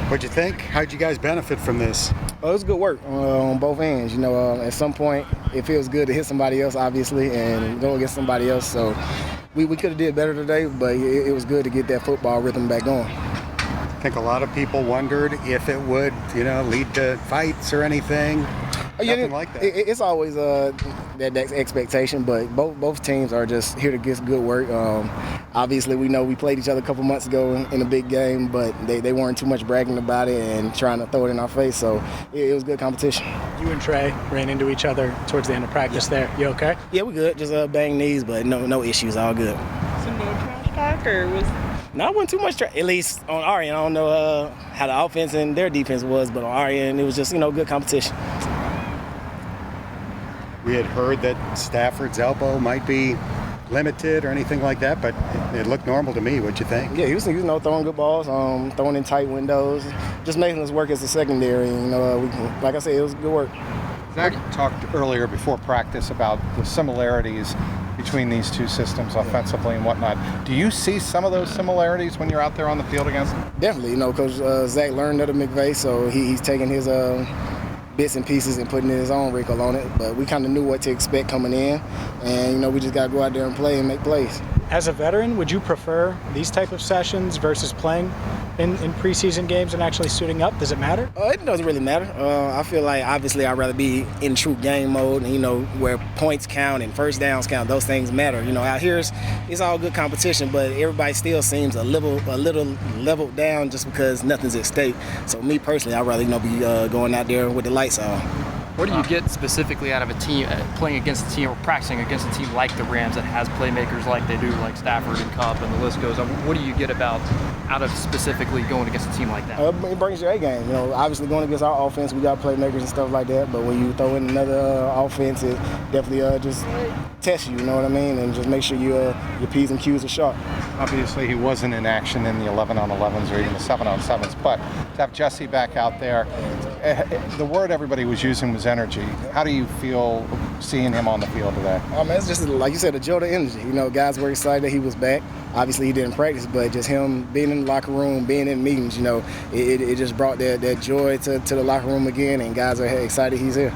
What'd you think? How'd you guys benefit from this? It was good work on both ends. At some point, it feels good to hit somebody else, obviously, and go against somebody else. So we could have did better today, but it was good to get that football rhythm back going. I think a lot of people wondered if it would, lead to fights or anything. Nothing like that. It's always that expectation, but both teams are just here to get good work. Obviously, we know we played each other a couple months ago in a big game, but they weren't too much bragging about it and trying to throw it in our face, so it was good competition. You and Trey ran into each other towards the end of practice there. You okay? Yeah, we good. Just banged knees, but no issues. All good. So no trash talk, or was... No, it wasn't too much at least on our end. I don't know how the offense and their defense was, but on our end, it was just, good competition. We had heard that Stafford's elbow might be limited or anything like that, but it looked normal to me. What'd you think? Yeah, he was throwing good balls, throwing in tight windows, just making us work as a secondary. Like I said, it was good work. Zach talked earlier before practice about the similarities between these two systems offensively and whatnot. Do you see some of those similarities when you're out there on the field against them? Definitely, Coach Zach learned under McVay, so he's taking his bits and pieces and putting his own wrinkle on it. But we kind of knew what to expect coming in, and we just got to go out there and play and make plays. As a veteran, would you prefer these type of sessions versus playing in preseason games and actually suiting up? Does it matter? It doesn't really matter. I feel like obviously I'd rather be in true game mode, and, where points count and first downs count. Those things matter. Out here it's all good competition, but everybody still seems a little leveled down just because nothing's at stake. So me personally, I'd rather be going out there with the lights on. What do you get specifically out of a team playing against a team or practicing against a team like the Rams that has playmakers like they do, like Stafford and Kupp, and the list goes on? What do you get out of specifically going against a team like that? It brings your A game. Obviously going against our offense, we got playmakers and stuff like that. But when you throw in another offense, it definitely just tests you. You know what I mean? And just make sure your P's and Q's are sharp. Obviously, he wasn't in action in the 11-on-11s or even the 7-on-7s, but to have Jesse back out there, the word everybody was using was energy. How do you feel seeing him on the field today? It's just, like you said, a jolt of energy. Guys were excited that he was back. Obviously, he didn't practice, but just him being in the locker room, being in meetings, it just brought that joy to the locker room again, and guys are excited he's here.